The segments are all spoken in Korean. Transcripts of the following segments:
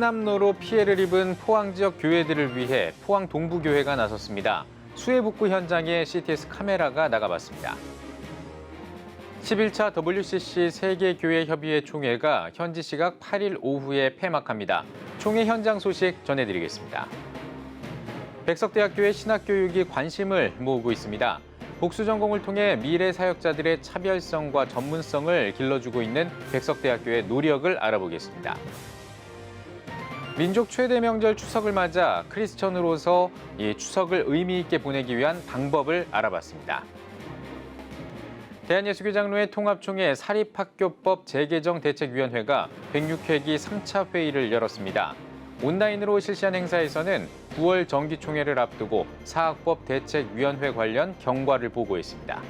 흰남노로 피해를 입은 포항 지역 교회들을 위해 포항 동부교회가 나섰습니다. 수해 복구 현장에 CTS 카메라가 나가봤습니다. 11차 WCC 세계교회협의회 총회가 현지 시각 8일 오후에 폐막합니다. 총회 현장 소식 전해드리겠습니다. 백석대학교의 신학교육이 관심을 모으고 있습니다. 복수 전공을 통해 미래 사역자들의 차별성과 전문성을 길러주고 있는 백석대학교의 노력을 알아보겠습니다. 민족 최대 명절 추석을 맞아 크리스천으로서 이 추석을 의미 있게 보내기 위한 방법을 알아봤습니다. 대한예수교장로회 통합총회 사립학교법 재개정 대책위원회가 106회기 3차 회의를 열었습니다. 온라인으로 실시한 행사에서는 9월 정기총회를 앞두고 사학법 대책위원회 관련 경과를 보고했습니다.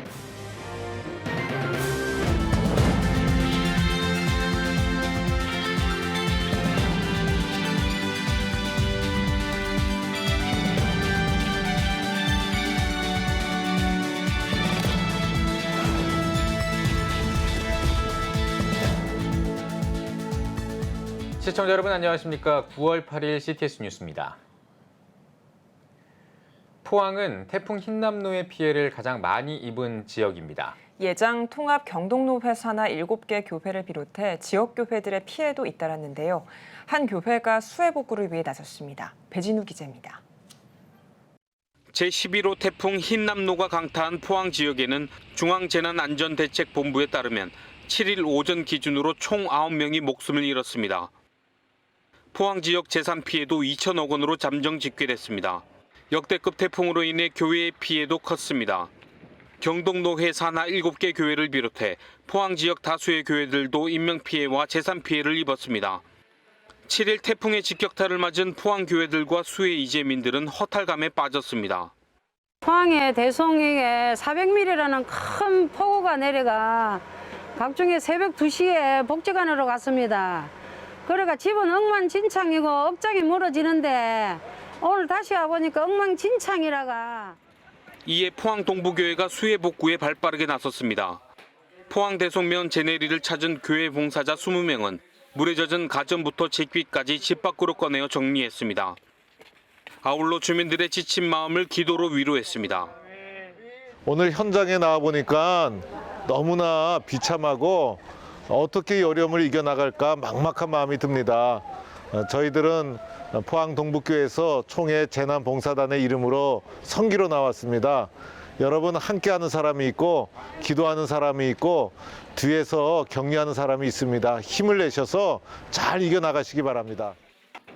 시청자 여러분 안녕하십니까? 9월 8일 CTS 뉴스입니다. 포항은 태풍 흰남노의 피해를 가장 많이 입은 지역입니다. 예장 통합 경동노회 산하 7개 교회를 비롯해 지역 교회들의 피해도 잇따랐는데요. 한 교회가 수해 복구를 위해 나섰습니다. 배진우 기자입니다. 제11호 태풍 흰남노가 강타한 포항 지역에는 중앙재난안전대책본부에 따르면 7일 오전 기준으로 총 9명이 목숨을 잃었습니다. 포항 지역 재산 피해도 2천억 원으로 잠정 집계됐습니다. 역대급 태풍으로 인해 교회의 피해도 컸습니다. 경동노회 산하 7개 교회를 비롯해 포항 지역 다수의 교회들도 인명피해와 재산 피해를 입었습니다. 7일 태풍의 직격탄을 맞은 포항 교회들과 수해 이재민들은 허탈감에 빠졌습니다. 포항의 대송에 400mm라는 큰 폭우가 내려가 각종의 새벽 2시에 복지관으로 갔습니다. 그래가 집은 엉망진창이고 억장이 무너지는데 오늘 다시 와보니까 엉망진창이라가. 이에 포항 동부교회가 수해 복구에 발빠르게 나섰습니다. 포항 대송면 제네리를 찾은 교회 봉사자 20명은 물에 젖은 가전부터 제귀까지 집 밖으로 꺼내어 정리했습니다. 아울러 주민들의 지친 마음을 기도로 위로했습니다. 오늘 현장에 나와보니까 너무나 비참하고 어떻게 이 어려움을 이겨나갈까 막막한 마음이 듭니다. 저희들은 포항 동북교회에서 총회 재난봉사단의 이름으로 선기로 나왔습니다. 여러분 함께하는 사람이 있고 기도하는 사람이 있고 뒤에서 격려하는 사람이 있습니다. 힘을 내셔서 잘 이겨나가시기 바랍니다.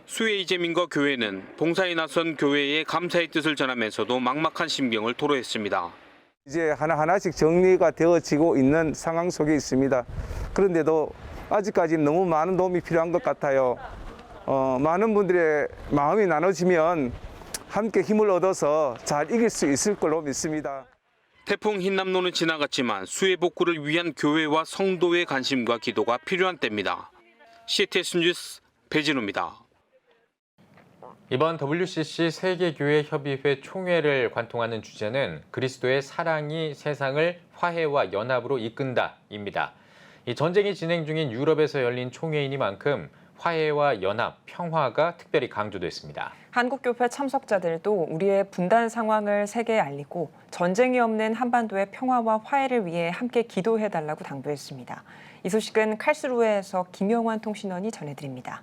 수해 이재민과 교회는 봉사에 나선 교회에 감사의 뜻을 전하면서도 막막한 심경을 토로했습니다. 이제 하나하나씩 정리가 되어지고 있는 상황 속에 있습니다. 그런데도 아직까지 너무 많은 도움이 필요한 것 같아요. 많은 분들의 마음이 나눠지면 함께 힘을 얻어서 잘 이길 수 있을 걸로 믿습니다. 태풍 흰남노는 지나갔지만 수해 복구를 위한 교회와 성도의 관심과 기도가 필요한 때입니다. CTS 뉴스 배진우입니다. 이번 WCC 세계교회협의회 총회를 관통하는 주제는 그리스도의 사랑이 세상을 화해와 연합으로 이끈다입니다. 이 전쟁이 진행 중인 유럽에서 열린 총회이니만큼 화해와 연합, 평화가 특별히 강조됐습니다. 한국교회 참석자들도 우리의 분단 상황을 세계에 알리고 전쟁이 없는 한반도의 평화와 화해를 위해 함께 기도해달라고 당부했습니다. 이 소식은 칼스루에에서 김영환 통신원이 전해드립니다.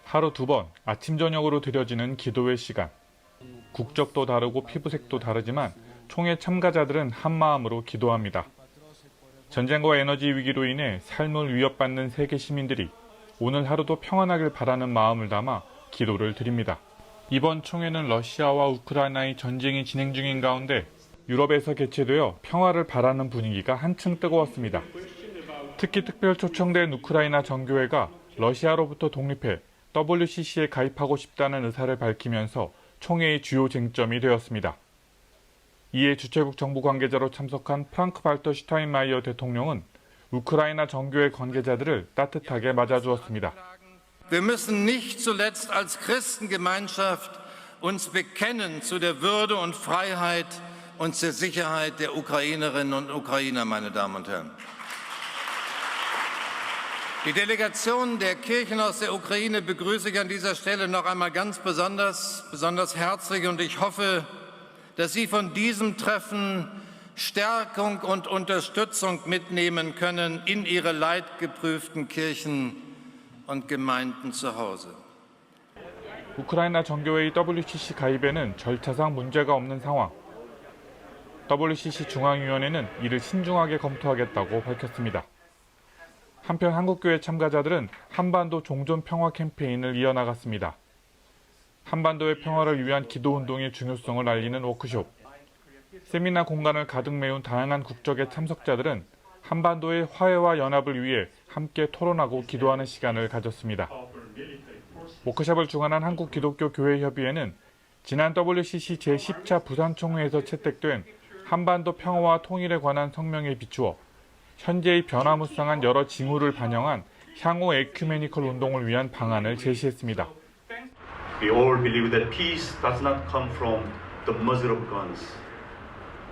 하루 2번 아침 저녁으로 드려지는 기도의 시간. 국적도 다르고 피부색도 다르지만 총회 참가자들은 한마음으로 기도합니다. 전쟁과 에너지 위기로 인해 삶을 위협받는 세계 시민들이 오늘 하루도 평안하길 바라는 마음을 담아 기도를 드립니다. 이번 총회는 러시아와 우크라이나의 전쟁이 진행 중인 가운데 유럽에서 개최되어 평화를 바라는 분위기가 한층 뜨거웠습니다. 특히 특별 초청된 우크라이나 정교회가 러시아로부터 독립해 WCC에 가입하고 싶다는 의사를 밝히면서 총회의 주요 쟁점이 되었습니다. 이에 주최국 정부 관계자로 참석한 프랑크 발터 슈타인마이어 대통령은 우크라이나 정교회 관계자들을 따뜻하게 맞아주었습니다. Wir müssen nicht zuletzt als Christengemeinschaft uns bekennen zu der Würde und Freiheit und zur Sicherheit der Ukrainerinnen und Ukrainer, meine Damen und Herren. Die Delegation der Kirchen aus der Ukraine begrüße ich an dieser Stelle noch einmal ganz besonders herzlich und ich hoffe, dass Sie von diesem Treffen Stärkung und Unterstützung mitnehmen können in Ihre leidgeprüften Kirchen und Gemeinden zu Hause. 우크라이나 정교회의 WCC 가입에는 절차상 문제가 없는 상황. WCC 중앙위원회는 이를 신중하게 검토하겠다고 밝혔습니다. 한편 한국교회 참가자들은 한반도 종전 평화 캠페인을 이어나갔습니다. 한반도의 평화를 위한 기도운동의 중요성을 알리는 워크숍. 세미나 공간을 가득 메운 다양한 국적의 참석자들은 한반도의 화해와 연합을 위해 함께 토론하고 기도하는 시간을 가졌습니다. 워크숍을 주관한 한국기독교교회협의회는 지난 WCC 제10차 부산총회에서 채택된 한반도 평화와 통일에 관한 성명에 비추어 현재의 변화무쌍한 여러 징후를 반영한 향후 에큐메니컬 운동을 위한 방안을 제시했습니다. We all believe that peace does not come from the muzzle of guns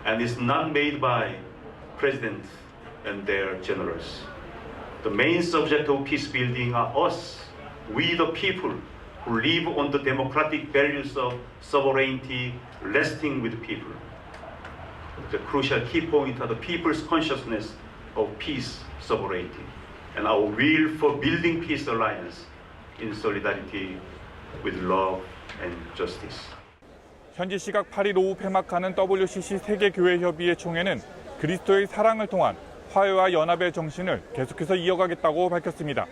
and is not made by presidents and their generals. The main subject of peace building are us, we the people who live on the democratic values of sovereignty resting with the people. The crucial key point are the people's consciousness of peace, sovereignty, and our will for building peace alliance in solidarity with love and justice. 현지 시각 8일 오후 폐막하는 WCC 세계교회협의회 총회는 그리스도의 사랑을 통한 화해와 연합의 정신을 계속해서 이어가겠다고 밝혔습니다.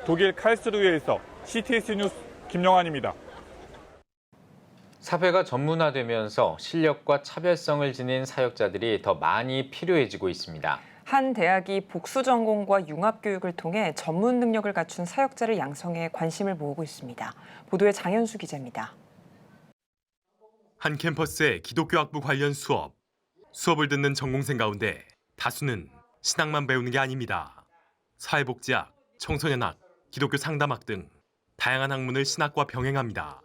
독일 칼스루헤에서 CTS 뉴스 김영환입니다. 사회가 전문화되면서 실력과 차별성을 지닌 사역자들이 더 많이 필요해지고 있습니다. 한 대학이 복수 전공과 융합 교육을 통해 전문 능력을 갖춘 사역자를 양성해 관심을 모으고 있습니다. 보도에 장현수 기자입니다. 한 캠퍼스의 기독교학부 관련 수업을 듣는 전공생 가운데 다수는 신학만 배우는 게 아닙니다. 사회복지학, 청소년학, 기독교 상담학 등 다양한 학문을 신학과 병행합니다.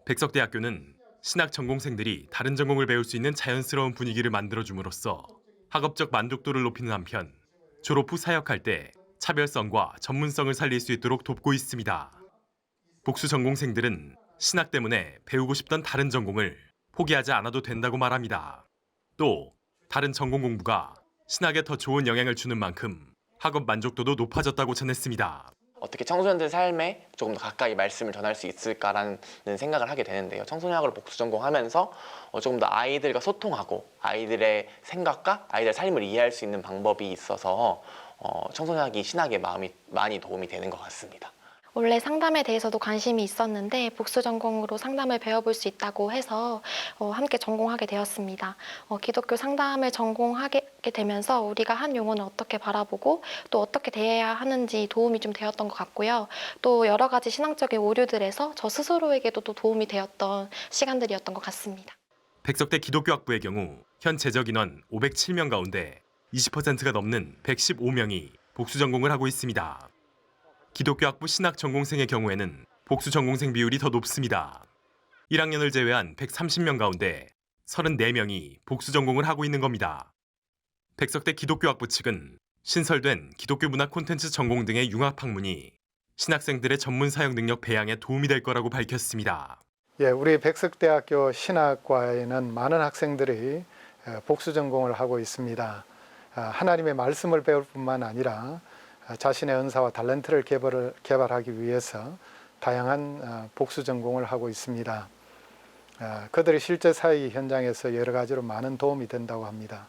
백석대학교는 신학 전공생들이 다른 전공을 배울 수 있는 자연스러운 분위기를 만들어줌으로써 학업적 만족도를 높이는 한편 졸업 후 사역할 때 차별성과 전문성을 살릴 수 있도록 돕고 있습니다. 복수 전공생들은 신학 때문에 배우고 싶던 다른 전공을 포기하지 않아도 된다고 말합니다. 또 다른 전공 공부가 신학에 더 좋은 영향을 주는 만큼 학업 만족도도 높아졌다고 전했습니다. 어떻게 청소년들 삶에 조금 더 가까이 말씀을 전할 수 있을까라는 생각을 하게 되는데요. 청소년학을 복수 전공하면서 조금 더 아이들과 소통하고 아이들의 생각과 아이들의 삶을 이해할 수 있는 방법이 있어서 청소년학이 신학에 많이 도움이 되는 것 같습니다. 원래 상담에 대해서도 관심이 있었는데 복수 전공으로 상담을 배워볼 수 있다고 해서 함께 전공하게 되었습니다. 기독교 상담을 전공하게 되면서 우리가 한 용어는 어떻게 바라보고 또 어떻게 대해야 하는지 도움이 좀 되었던 것 같고요. 또 여러 가지 신앙적인 오류들에서 저 스스로에게도 또 도움이 되었던 시간들이었던 것 같습니다. 백석대 기독교학부의 경우 현 재적 인원 507명 가운데 20%가 넘는 115명이 복수 전공을 하고 있습니다. 기독교학부 신학 전공생의 경우에는 복수 전공생 비율이 더 높습니다. 1학년을 제외한 130명 가운데 34명이 복수 전공을 하고 있는 겁니다. 백석대 기독교학부 측은 신설된 기독교 문화 콘텐츠 전공 등의 융합 학문이 신학생들의 전문 사역 능력 배양에 도움이 될 거라고 밝혔습니다. 우리 백석대학교 신학과에는 많은 학생들이 복수 전공을 하고 있습니다. 하나님의 말씀을 배울 뿐만 아니라 자신의 은사와 탤런트를 개발하기 위해서 다양한 복수 전공을 하고 있습니다. 그들이 실제 사회 현장에서 여러 가지로 많은 도움이 된다고 합니다.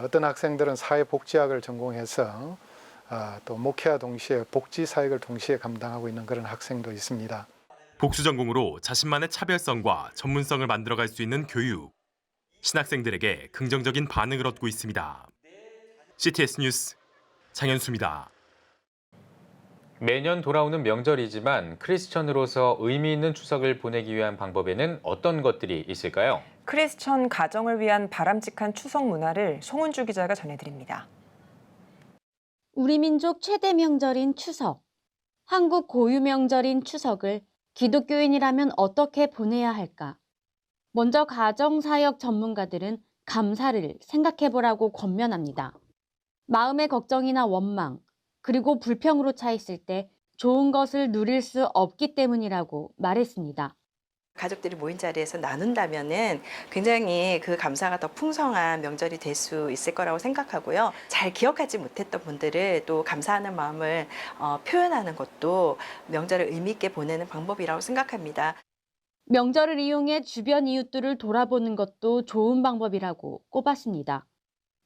어떤 학생들은 사회복지학을 전공해서 또 목회와 동시에 복지 사역을 동시에 감당하고 있는 그런 학생도 있습니다. 복수 전공으로 자신만의 차별성과 전문성을 만들어갈 수 있는 교육, 신학생들에게 긍정적인 반응을 얻고 있습니다. CTS 뉴스 장현수입니다. 매년 돌아오는 명절이지만 크리스천으로서 의미 있는 추석을 보내기 위한 방법에는 어떤 것들이 있을까요? 크리스천 가정을 위한 바람직한 추석 문화를 송은주 기자가 전해드립니다. 우리 민족 최대 명절인 추석. 한국 고유 명절인 추석을 기독교인이라면 어떻게 보내야 할까? 먼저 가정사역 전문가들은 감사를 생각해보라고 권면합니다. 마음의 걱정이나 원망, 그리고 불평으로 차 있을 때 좋은 것을 누릴 수 없기 때문이라고 말했습니다. 가족들이 모인 자리에서 나눈다면은 굉장히 그 감사가 더 풍성한 명절이 될 수 있을 거라고 생각하고요. 잘 기억하지 못했던 분들을 또 감사하는 마음을 표현하는 것도 명절을 의미 있게 보내는 방법이라고 생각합니다. 명절을 이용해 주변 이웃들을 돌아보는 것도 좋은 방법이라고 꼽았습니다.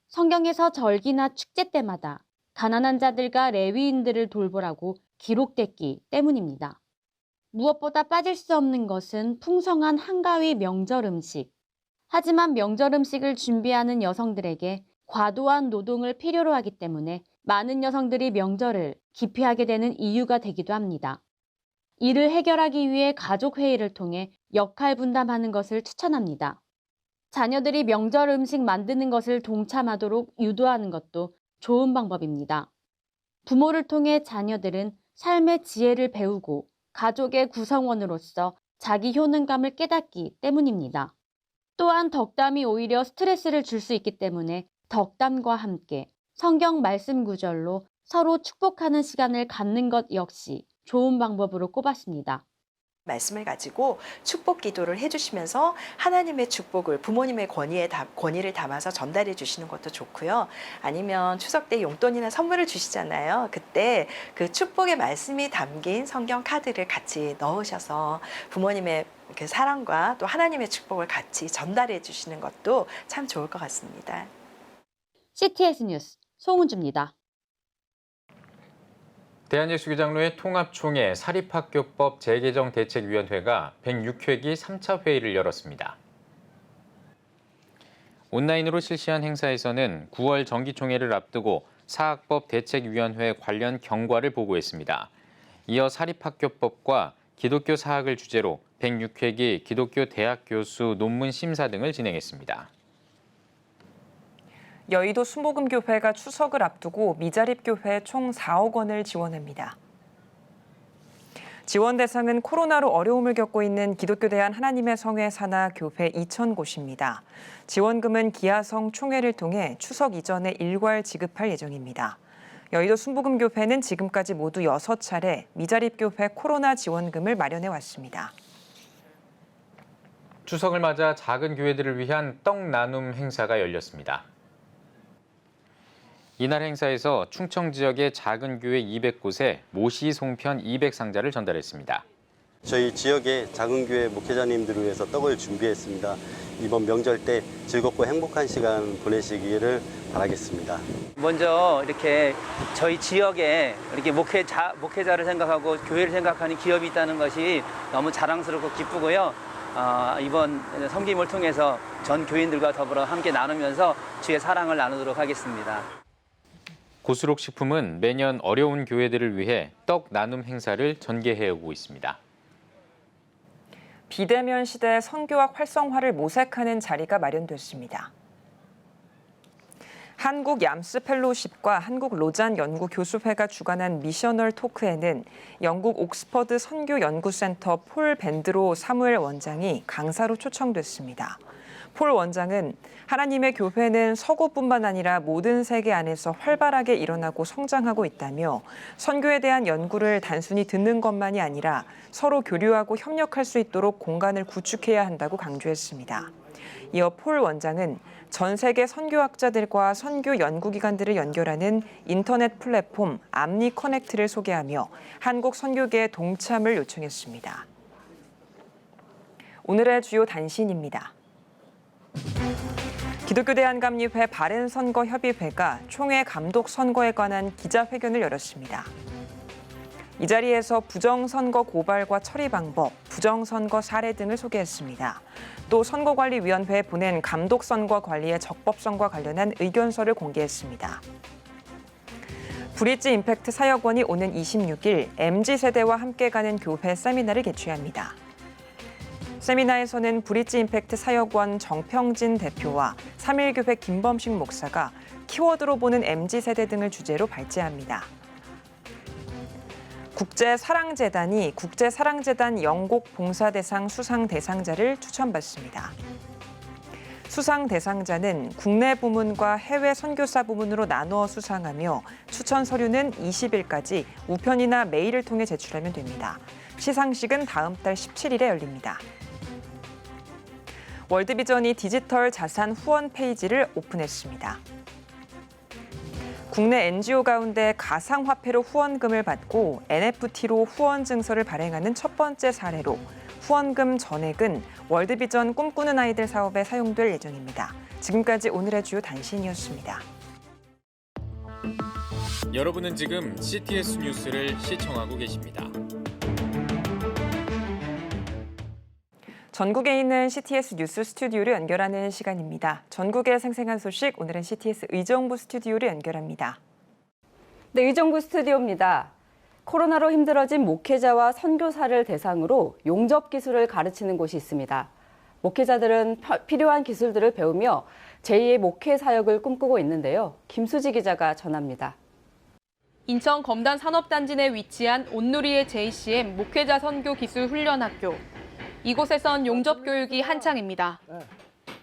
성경에서 절기나 축제 때마다 가난한 자들과 레위인들을 돌보라고 기록됐기 때문입니다. 무엇보다 빠질 수 없는 것은 풍성한 한가위 명절 음식. 하지만 명절 음식을 준비하는 여성들에게 과도한 노동을 필요로 하기 때문에 많은 여성들이 명절을 기피하게 되는 이유가 되기도 합니다. 이를 해결하기 위해 가족회의를 통해 역할 분담하는 것을 추천합니다. 자녀들이 명절 음식 만드는 것을 동참하도록 유도하는 것도 좋은 방법입니다. 부모를 통해 자녀들은 삶의 지혜를 배우고 가족의 구성원으로서 자기 효능감을 깨닫기 때문입니다. 또한 덕담이 오히려 스트레스를 줄 수 있기 때문에 덕담과 함께 성경 말씀 구절로 서로 축복하는 시간을 갖는 것 역시 좋은 방법으로 꼽았습니다. 말씀을 가지고 축복 기도를 해주시면서 하나님의 축복을 부모님의 권위를 담아서 전달해 주시는 것도 좋고요. 아니면 추석 때 용돈이나 선물을 주시잖아요. 그때 그 축복의 말씀이 담긴 성경 카드를 같이 넣으셔서 부모님의 그 사랑과 또 하나님의 축복을 같이 전달해 주시는 것도 참 좋을 것 같습니다. CTS 뉴스 송은주입니다. 대한예수교장로회 통합총회 사립학교법 재개정 대책위원회가 106회기 3차 회의를 열었습니다. 온라인으로 실시한 행사에서는 9월 정기총회를 앞두고 사학법 대책위원회 관련 경과를 보고했습니다. 이어 사립학교법과 기독교 사학을 주제로 106회기 기독교 대학 교수 논문 심사 등을 진행했습니다. 여의도 순복음교회가 추석을 앞두고 미자립교회 총 4억 원을 지원합니다. 지원 대상은 코로나로 어려움을 겪고 있는 기독교 대한 하나님의 성회 산하 교회 2,000곳입니다. 지원금은 기아성 총회를 통해 추석 이전에 일괄 지급할 예정입니다. 여의도 순복음교회는 지금까지 모두 6차례 미자립교회 코로나 지원금을 마련해 왔습니다. 추석을 맞아 작은 교회들을 위한 떡 나눔 행사가 열렸습니다. 이날 행사에서 충청 지역의 작은 교회 200곳에 모시 송편 200상자를 전달했습니다. 저희 지역의 작은 교회 목회자님들을 위해서 떡을 준비했습니다. 이번 명절 때 즐겁고 행복한 시간 보내시기를 바라겠습니다. 먼저 이렇게 저희 지역에 이렇게 목회자를 생각하고 교회를 생각하는 기업이 있다는 것이 너무 자랑스럽고 기쁘고요. 이번 섬김을 통해서 전 교인들과 더불어 함께 나누면서 주의 사랑을 나누도록 하겠습니다. 고수록 식품은 매년 어려운 교회들을 위해 떡 나눔 행사를 전개해오고 있습니다. 비대면 시대 선교학 활성화를 모색하는 자리가 마련됐습니다. 한국 얌스 펠로우십과 한국 로잔 연구교수회가 주관한 미셔널 토크에는 영국 옥스퍼드 선교연구센터 폴 밴드로 사무엘 원장이 강사로 초청됐습니다. 폴 원장은 하나님의 교회는 서구뿐만 아니라 모든 세계 안에서 활발하게 일어나고 성장하고 있다며 선교에 대한 연구를 단순히 듣는 것만이 아니라 서로 교류하고 협력할 수 있도록 공간을 구축해야 한다고 강조했습니다. 이어 폴 원장은 전 세계 선교학자들과 선교 연구기관들을 연결하는 인터넷 플랫폼 암니 커넥트를 소개하며 한국 선교계의 동참을 요청했습니다. 오늘의 주요 단신입니다. 기독교 대한감리회 바른선거협의회가 총회 감독 선거에 관한 기자회견을 열었습니다. 이 자리에서 부정선거 고발과 처리 방법, 부정선거 사례 등을 소개했습니다. 또 선거관리위원회에 보낸 감독선거 관리의 적법성과 관련한 의견서를 공개했습니다. 브릿지 임팩트 사역원이 오는 26일 MZ세대와 함께 가는 교회 세미나를 개최합니다. 세미나에서는 브릿지 임팩트 사역원 정평진 대표와 3일교회 김범식 목사가 키워드로 보는 MZ세대 등을 주제로 발제합니다. 국제사랑재단이 국제사랑재단 영국 봉사대상 수상 대상자를 추천받습니다. 수상 대상자는 국내 부문과 해외 선교사 부문으로 나누어 수상하며 추천 서류는 20일까지 우편이나 메일을 통해 제출하면 됩니다. 시상식은 다음 달 17일에 열립니다. 월드비전이 디지털 자산 후원 페이지를 오픈했습니다. 국내 NGO 가운데 가상화폐로 후원금을 받고 NFT로 후원 증서를 발행하는 첫 번째 사례로 후원금 전액은 월드비전 꿈꾸는 아이들 사업에 사용될 예정입니다. 지금까지 오늘의 주요 단신이었습니다. 여러분은 지금 CTS 뉴스를 시청하고 계십니다. 전국에 있는 CTS 뉴스 스튜디오를 연결하는 시간입니다. 전국의 생생한 소식, 오늘은 CTS 의정부 스튜디오를 연결합니다. 네, 의정부 스튜디오입니다. 코로나로 힘들어진 목회자와 선교사를 대상으로 용접 기술을 가르치는 곳이 있습니다. 목회자들은 필요한 기술들을 배우며 제2의 목회 사역을 꿈꾸고 있는데요. 김수지 기자가 전합니다. 인천 검단 산업단지 내 위치한 온누리의 JCM 목회자 선교 기술 훈련학교. 이곳에선 용접 교육이 한창입니다.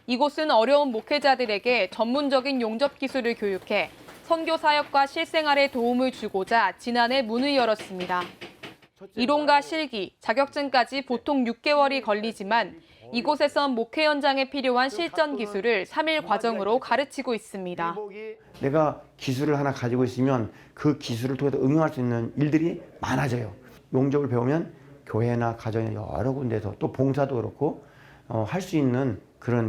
이곳은 어려운 목회자들에게 전문적인 용접 기술을 교육해 선교 사역과 실생활에 도움을 주고자 지난해 문을 열었습니다. 이론과 실기, 자격증까지 보통 6개월이 걸리지만 이곳에선 목회 현장에 필요한 실전 기술을 3일 과정으로 가르치고 있습니다. 내가 기술을 하나 가지고 있으면 그 기술을 통해서 응용할 수 있는 일들이 많아져요. 용접을 배우면 교회나 가정의 여러 군데서 또 봉사도 그렇고 할 수 있는 그런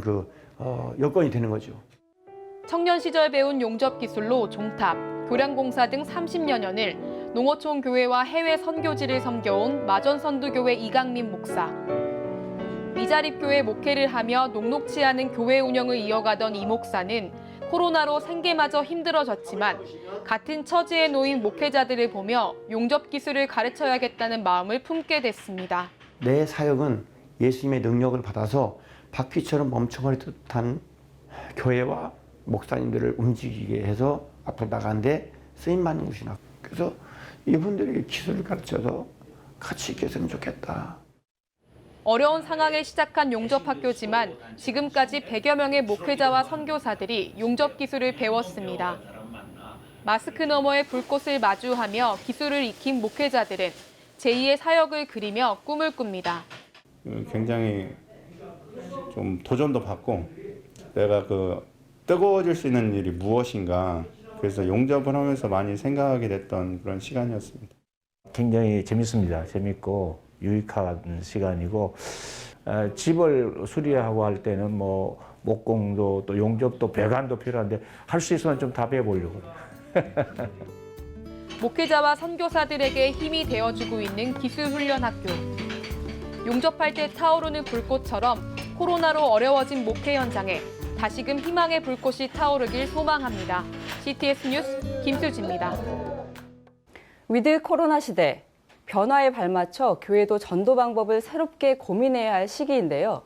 여건이 되는 거죠. 청년 시절 배운 용접 기술로 종탑, 교량공사 등 30여 년을 농어촌 교회와 해외 선교지를 섬겨온 마전선두교회 이강림 목사. 미자립교회 목회를 하며 녹록치 않은 교회 운영을 이어가던 이 목사는 코로나로 생계마저 힘들어졌지만 같은 처지에 놓인 목회자들을 보며 용접 기술을 가르쳐야겠다는 마음을 품게 됐습니다. 내 사역은 예수님의 능력을 받아서 바퀴처럼 멈춰버릴 듯한 교회와 목사님들을 움직이게 해서 앞으로 나가는데 쓰임받는 곳이나. 그래서 이분들이 기술을 가르쳐서 같이 있겠으면 좋겠다. 어려운 상황에 시작한 용접학교지만 지금까지 100여 명의 목회자와 선교사들이 용접 기술을 배웠습니다. 마스크 너머의 불꽃을 마주하며 기술을 익힌 목회자들은 제2의 사역을 그리며 꿈을 꿉니다. 굉장히 좀 도전도 받고 내가 뜨거워질 수 있는 일이 무엇인가, 그래서 용접을 하면서 많이 생각하게 됐던 그런 시간이었습니다. 굉장히 재밌습니다. 재밌고 유익한 시간이고, 집을 수리하고 할 때는 목공도 또 용접도 배관도 필요한데 할 수 있으면 좀 다 배워보려고. 목회자와 선교사들에게 힘이 되어주고 있는 기술훈련학교. 용접할 때 타오르는 불꽃처럼 코로나로 어려워진 목회 현장에 다시금 희망의 불꽃이 타오르길 소망합니다. CTS 뉴스 김수지입니다. 위드 코로나 시대. 변화에 발맞춰 교회도 전도 방법을 새롭게 고민해야 할 시기인데요.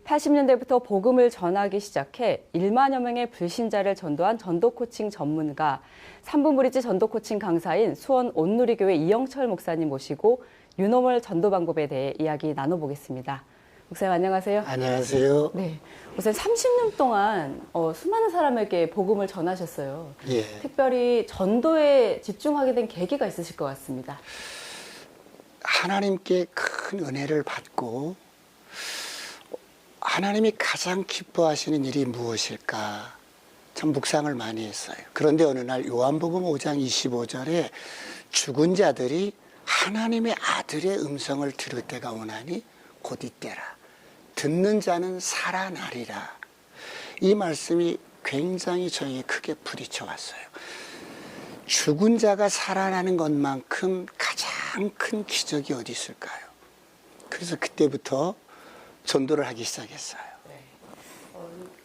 80년대부터 복음을 전하기 시작해 1만여 명의 불신자를 전도한 전도 코칭 전문가, 3분 브리지 전도 코칭 강사인 수원 온누리교회 이영철 목사님 모시고 유노멀 전도 방법에 대해 이야기 나눠보겠습니다. 목사님 안녕하세요. 안녕하세요. 네, 목사님 30년 동안 수많은 사람에게 복음을 전하셨어요. 예. 특별히 전도에 집중하게 된 계기가 있으실 것 같습니다. 하나님께 큰 은혜를 받고 하나님이 가장 기뻐하시는 일이 무엇일까 참 묵상을 많이 했어요. 그런데 어느 날 요한복음 5장 25절에 죽은 자들이 하나님의 아들의 음성을 들을 때가 오나니 곧 이때라. 듣는 자는 살아나리라. 이 말씀이 굉장히 저에게 크게 부딪혀 왔어요. 죽은 자가 살아나는 것만큼 가장 큰 기적이 어디 있을까요? 그래서 그때부터 전도를 하기 시작했어요.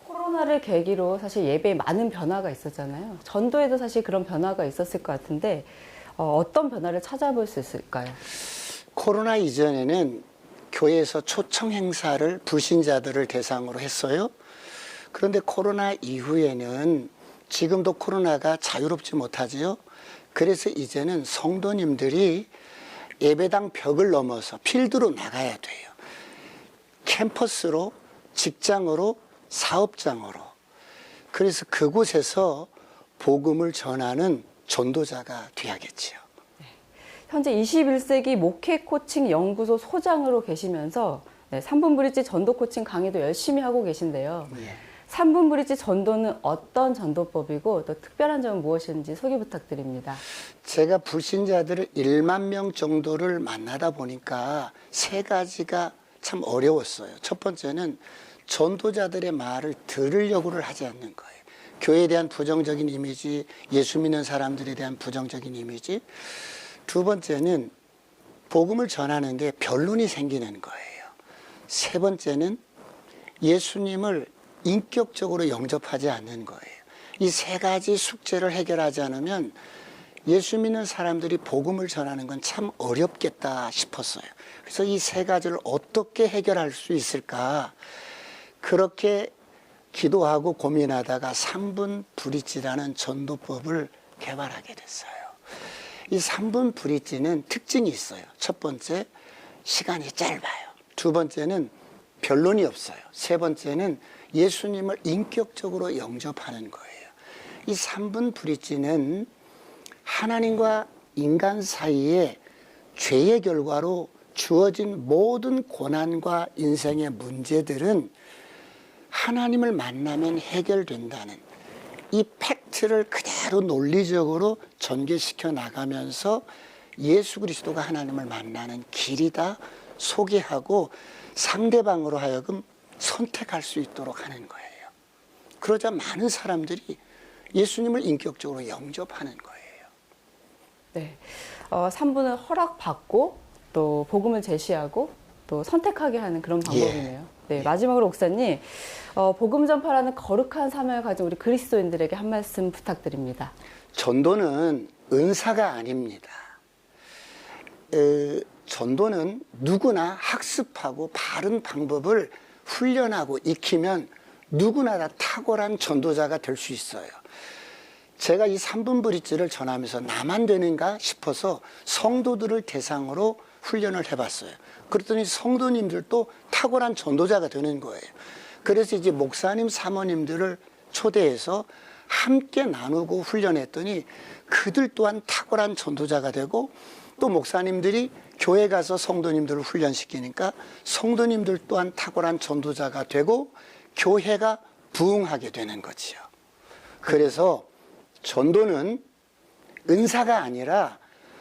코로나를 계기로 사실 예배에 많은 변화가 있었잖아요. 전도에도 사실 그런 변화가 있었을 것 같은데 어떤 변화를 찾아볼 수 있을까요? 코로나 이전에는 교회에서 초청 행사를 불신자들을 대상으로 했어요. 그런데 코로나 이후에는 지금도 코로나가 자유롭지 못하지요. 그래서 이제는 성도님들이 예배당 벽을 넘어서 필드로 나가야 돼요. 캠퍼스로, 직장으로, 사업장으로. 그래서 그곳에서 복음을 전하는 전도자가 돼야겠지요. 현재 21세기 목회 코칭 연구소 소장으로 계시면서 3분 브릿지 전도 코칭 강의도 열심히 하고 계신데요. 3분 브릿지 전도는 어떤 전도법이고 또 특별한 점은 무엇인지 소개 부탁드립니다. 제가 불신자들을 1만 명 정도를 만나다 보니까 세 가지가 참 어려웠어요. 첫 번째는 전도자들의 말을 들으려고를 하지 않는 거예요. 교회에 대한 부정적인 이미지, 예수 믿는 사람들에 대한 부정적인 이미지. 두 번째는 복음을 전하는데 변론이 생기는 거예요. 세 번째는 예수님을 인격적으로 영접하지 않는 거예요. 이 세 가지 숙제를 해결하지 않으면 예수 믿는 사람들이 복음을 전하는 건 참 어렵겠다 싶었어요. 그래서 이 세 가지를 어떻게 해결할 수 있을까? 그렇게 기도하고 고민하다가 3분 브릿지라는 전도법을 개발하게 됐어요. 이 3분 브릿지는 특징이 있어요. 첫 번째, 시간이 짧아요. 두 번째는 변론이 없어요. 세 번째는 예수님을 인격적으로 영접하는 거예요. 이 3분 브릿지는 하나님과 인간 사이에 죄의 결과로 주어진 모든 고난과 인생의 문제들은 하나님을 만나면 해결된다는 이 팩트를 그대로 논리적으로 전개시켜 나가면서 예수 그리스도가 하나님을 만나는 길이다 소개하고 상대방으로 하여금 선택할 수 있도록 하는 거예요. 그러자 많은 사람들이 예수님을 인격적으로 영접하는 거예요. 네, 3분을 허락받고 또 복음을 제시하고 또 선택하게 하는 그런 방법이네요. 네, 마지막으로 목사님, 복음 전파라는 거룩한 사명을 가진 우리 그리스도인들에게 한 말씀 부탁드립니다. 전도는 은사가 아닙니다. 전도는 누구나 학습하고 바른 방법을 훈련하고 익히면 누구나 다 탁월한 전도자가 될 수 있어요. 제가 이 3분 브릿지를 전하면서 나만 되는가 싶어서 성도들을 대상으로 훈련을 해봤어요. 그랬더니 성도님들도 탁월한 전도자가 되는 거예요. 그래서 이제 목사님, 사모님들을 초대해서 함께 나누고 훈련했더니 그들 또한 탁월한 전도자가 되고 또 목사님들이 교회 가서 성도님들을 훈련시키니까 성도님들 또한 탁월한 전도자가 되고 교회가 부흥하게 되는 거지요. 그래서 전도는 은사가 아니라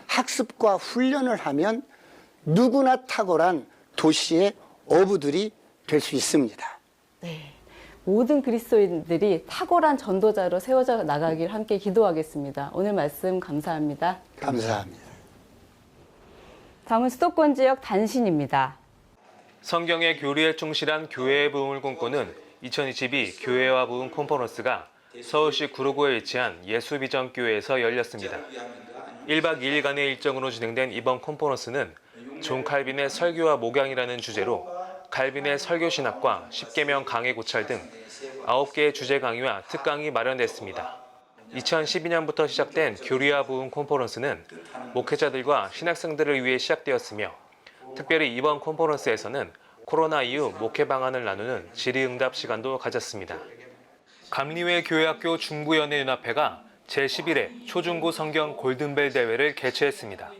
학습과 훈련을 하면 누구나 탁월한 도시의 어부들이 될 수 있습니다. 네, 모든 그리스도인들이 탁월한 전도자로 세워져 나가길 함께 기도하겠습니다. 오늘 말씀 감사합니다. 감사합니다. 다음은 수도권 지역 단신입니다. 성경의 교리에 충실한 교회의 부흥을 꿈꾸는 2022 교회와 부흥 컨퍼런스가 서울시 구로구에 위치한 예수비전교회에서 열렸습니다. 1박 2일간의 일정으로 진행된 이번 컨퍼런스는 존 칼빈의 설교와 목양이라는 주제로 칼빈의 설교 신학과 10계명 강해 고찰 등 9개의 주제 강의와 특강이 마련됐습니다. 2012년부터 시작된 교리와 부흥 컨퍼런스는 목회자들과 신학생들을 위해 시작되었으며 특별히 이번 컨퍼런스에서는 코로나 이후 목회 방안을 나누는 질의응답 시간도 가졌습니다. 감리회 교회학교 중부연예연합회가 제11회 초중고 성경 골든벨 대회를 개최했습니다.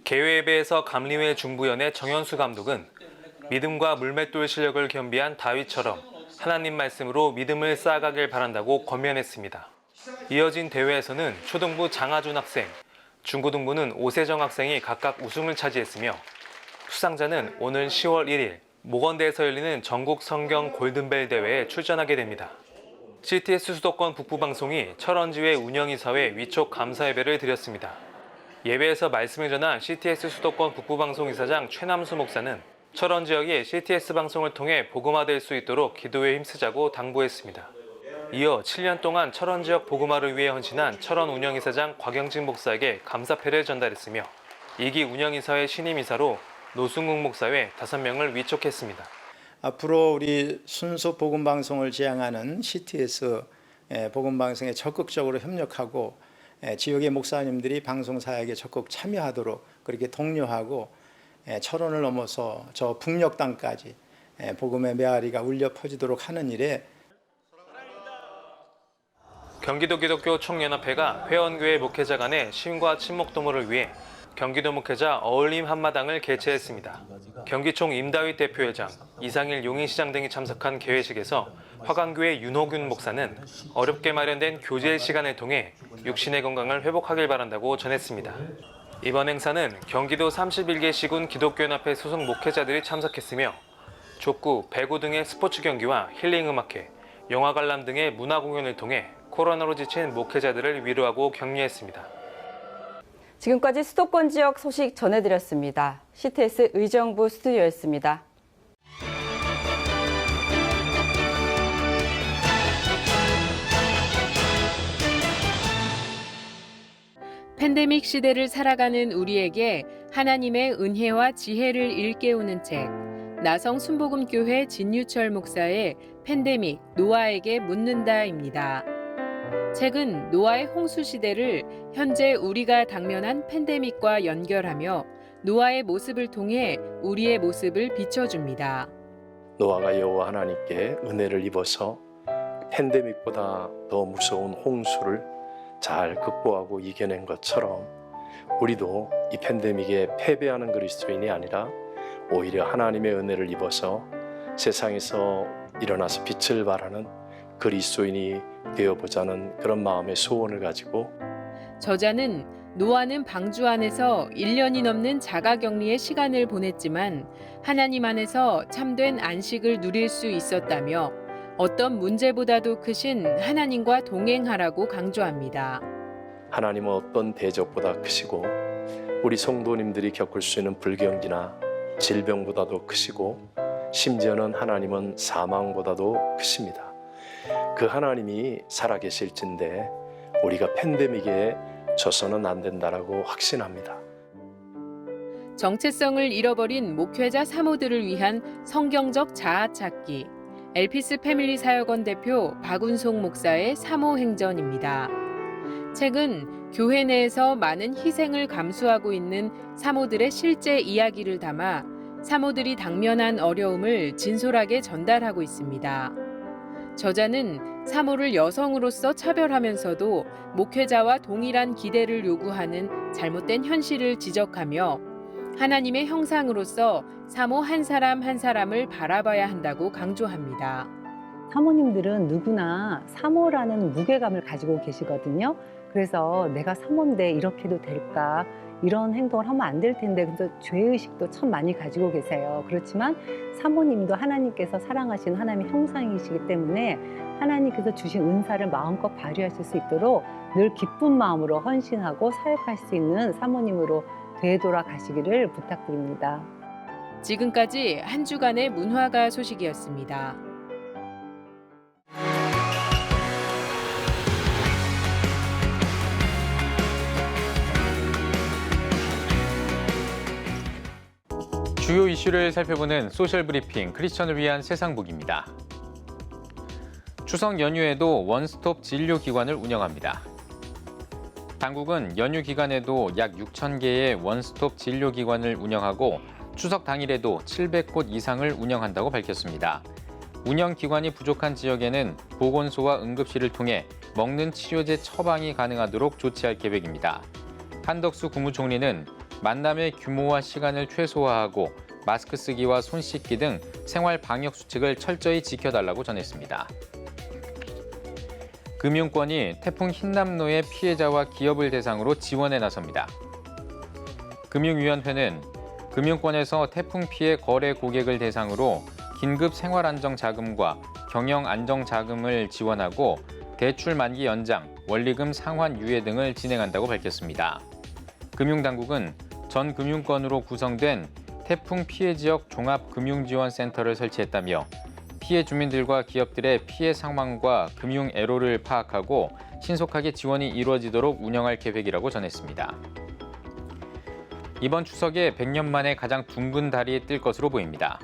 개회예배에서 감리회 중부연의 정현수 감독은 믿음과 물맷돌 실력을 겸비한 다윗처럼 하나님 말씀으로 믿음을 쌓아가길 바란다고 권면했습니다. 이어진 대회에서는 초등부 장하준 학생, 중고등부는 오세정 학생이 각각 우승을 차지했으며 수상자는 오는 10월 1일 모건대에서 열리는 전국 성경 골든벨 대회에 출전하게 됩니다. CTS 수도권 북부방송이 철원지회 운영이사회 위촉 감사예배를 드렸습니다. 예배에서 말씀을 전한 CTS 수도권 북부방송 이사장 최남수 목사는 철원 지역이 CTS 방송을 통해 복음화될 수 있도록 기도에 힘쓰자고 당부했습니다. 이어 7년 동안 철원 지역 복음화를 위해 헌신한 철원 운영이사장 곽영진 목사에게 감사패를 전달했으며 2기 운영이사회 신임이사로 노승국 목사회 5명을 위촉했습니다. 앞으로 우리 순수 복음방송을 지향하는 CTS 복음방송에 적극적으로 협력하고 지역의 목사님들이 방송사역에 적극 참여하도록 그렇게 독려하고 철원을 넘어서 저 북녘 땅까지 복음의 메아리가 울려 퍼지도록 하는 일에 경기도 기독교 총연합회가 회원교회 목회자 간의 신과 친목 도모를 위해 경기도 목회자 어울림 한마당을 개최했습니다. 경기총 임다윗 대표회장, 이상일 용인시장 등이 참석한 개회식에서 화강교회 윤호균 목사는 어렵게 마련된 교제 시간을 통해 육신의 건강을 회복하길 바란다고 전했습니다. 이번 행사는 경기도 31개 시군 기독교연합회 소속 목회자들이 참석했으며 족구, 배구 등의 스포츠 경기와 힐링 음악회, 영화 관람 등의 문화 공연을 통해 코로나로 지친 목회자들을 위로하고 격려했습니다. 지금까지 수도권 지역 소식 전해드렸습니다. CTS 의정부 스튜디오였습니다. 팬데믹 시대를 살아가는 우리에게 하나님의 은혜와 지혜를 일깨우는 책, 나성 순복음교회 진유철 목사의 팬데믹 노아에게 묻는다입니다. 책은 노아의 홍수 시대를 현재 우리가 당면한 팬데믹과 연결하며 노아의 모습을 통해 우리의 모습을 비춰줍니다. 노아가 여호와 하나님께 은혜를 입어서 팬데믹보다 더 무서운 홍수를 잘 극복하고 이겨낸 것처럼 우리도 이 팬데믹에 패배하는 그리스도인이 아니라 오히려 하나님의 은혜를 입어서 세상에서 일어나서 빛을 발하는 그리스도인이 되어보자는 그런 마음의 소원을 가지고 저자는 노아는 방주 안에서 1년이 넘는 자가격리의 시간을 보냈지만 하나님 안에서 참된 안식을 누릴 수 있었다며 어떤 문제보다도 크신 하나님과 동행하라고 강조합니다. 하나님은 어떤 대적보다 크시고 우리 성도님들이 겪을 수 있는 불경기나 질병보다도 크시고 심지어는 하나님은 사망보다도 크십니다. 그 하나님이 살아계실진데 우리가 팬데믹에 져서는 안 된다라고 확신합니다. 정체성을 잃어버린 목회자 사모들을 위한 성경적 자아 찾기. 엘피스 패밀리 사역원 대표 박운송 목사의 사모 행전입니다. 책은 교회 내에서 많은 희생을 감수하고 있는 사모들의 실제 이야기를 담아 사모들이 당면한 어려움을 진솔하게 전달하고 있습니다. 저자는 사모를 여성으로서 차별하면서도 목회자와 동일한 기대를 요구하는 잘못된 현실을 지적하며 하나님의 형상으로서 사모 한 사람 한 사람을 바라봐야 한다고 강조합니다. 사모님들은 누구나 사모라는 무게감을 가지고 계시거든요. 그래서 내가 사모인데 이렇게 해도 될까? 이런 행동을 하면 안 될 텐데 그래서 죄의식도 참 많이 가지고 계세요. 그렇지만 사모님도 하나님께서 사랑하신 하나님의 형상이시기 때문에 하나님께서 주신 은사를 마음껏 발휘하실 수 있도록 늘 기쁜 마음으로 헌신하고 사역할 수 있는 사모님으로 되돌아가시기를 부탁드립니다. 지금까지 한 주간의 문화가 소식이었습니다. 주요 이슈를 살펴보는 소셜 브리핑 크리스천을 위한 세상복입니다. 추석 연휴에도 원스톱 진료기관을 운영합니다. 당국은 연휴 기간에도 약 6천 개의 원스톱 진료기관을 운영하고 추석 당일에도 700곳 이상을 운영한다고 밝혔습니다. 운영 기관이 부족한 지역에는 보건소와 응급실을 통해 먹는 치료제 처방이 가능하도록 조치할 계획입니다. 한덕수 국무총리는 만남의 규모와 시간을 최소화하고 마스크 쓰기와 손 씻기 등 생활 방역 수칙을 철저히 지켜달라고 전했습니다. 금융권이 태풍 흰남노의 피해자와 기업을 대상으로 지원에 나섭니다. 금융위원회는 금융권에서 태풍 피해 거래 고객을 대상으로 긴급 생활안정자금과 경영안정자금을 지원하고 대출 만기 연장, 원리금 상환 유예 등을 진행한다고 밝혔습니다. 금융당국은 전 금융권으로 구성된 태풍 피해 지역 종합금융지원센터를 설치했다며 피해 주민들과 기업들의 피해 상황과 금융 애로를 파악하고 신속하게 지원이 이루어지도록 운영할 계획이라고 전했습니다. 이번 추석에 100년 만에 가장 둥근 달이 뜰 것으로 보입니다.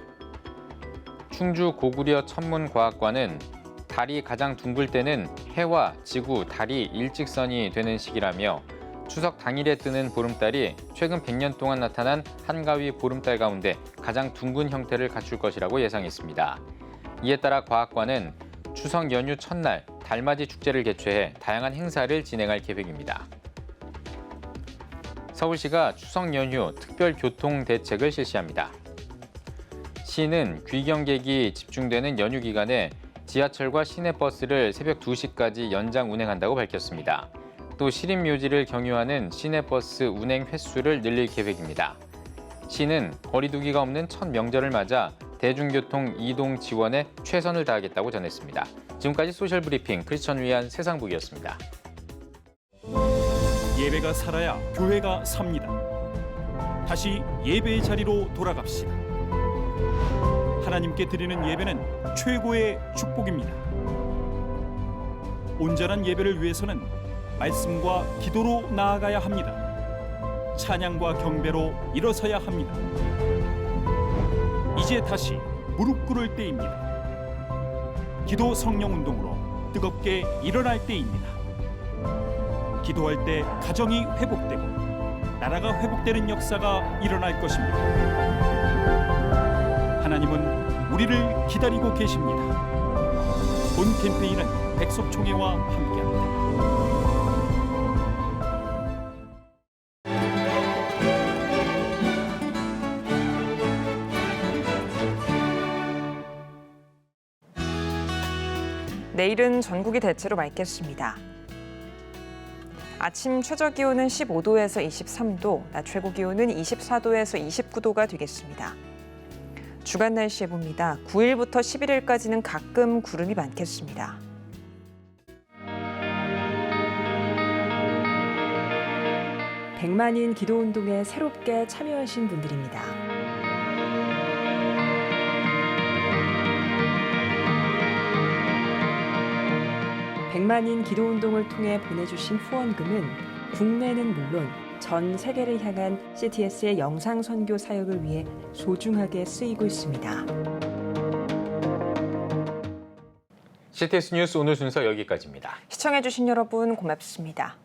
충주 고구려 천문과학관은 달이 가장 둥글 때는 해와 지구, 달이 일직선이 되는 시기라며 추석 당일에 뜨는 보름달이 최근 100년 동안 나타난 한가위 보름달 가운데 가장 둥근 형태를 갖출 것이라고 예상했습니다. 이에 따라 과학관은 추석 연휴 첫날 달맞이 축제를 개최해 다양한 행사를 진행할 계획입니다. 서울시가 추석 연휴 특별 교통 대책을 실시합니다. 시는 귀경객이 집중되는 연휴 기간에 지하철과 시내버스를 새벽 2시까지 연장 운행한다고 밝혔습니다. 또 시립묘지를 경유하는 시내버스 운행 횟수를 늘릴 계획입니다. 시는 거리두기가 없는 첫 명절을 맞아 대중교통 이동 지원에 최선을 다하겠다고 전했습니다. 지금까지 소셜브리핑 크리스천 위한 세상북이었습니다. 예배가 살아야 교회가 삽니다. 다시 예배의 자리로 돌아갑시다. 하나님께 드리는 예배는 최고의 축복입니다. 온전한 예배를 위해서는 말씀과 기도로 나아가야 합니다. 찬양과 경배로 일어서야 합니다. 이제 다시 무릎 꿇을 때입니다. 기도 성령 운동으로 뜨겁게 일어날 때입니다. 기도할 때 가정이 회복되고 나라가 회복되는 역사가 일어날 것입니다. 하나님은 우리를 기다리고 계십니다. 본 캠페인은 백석총회와 함께합니다. 내일은 전국이 대체로 맑겠습니다. 아침 최저 기온은 15도에서 23도, 낮 최고 기온은 24도에서 29도가 되겠습니다. 주간 날씨 해봅니다. 9일부터 11일까지는 가끔 구름이 많겠습니다. 백만인 기도운동에 새롭게 참여하신 분들입니다. 백만인 기도운동을 통해 보내주신 후원금은 국내는 물론 전 세계를 향한 CTS의 영상 선교 사역을 위해 소중하게 쓰이고 있습니다. CTS 뉴스 오늘 순서 여기까지입니다. 시청해주신 여러분 고맙습니다.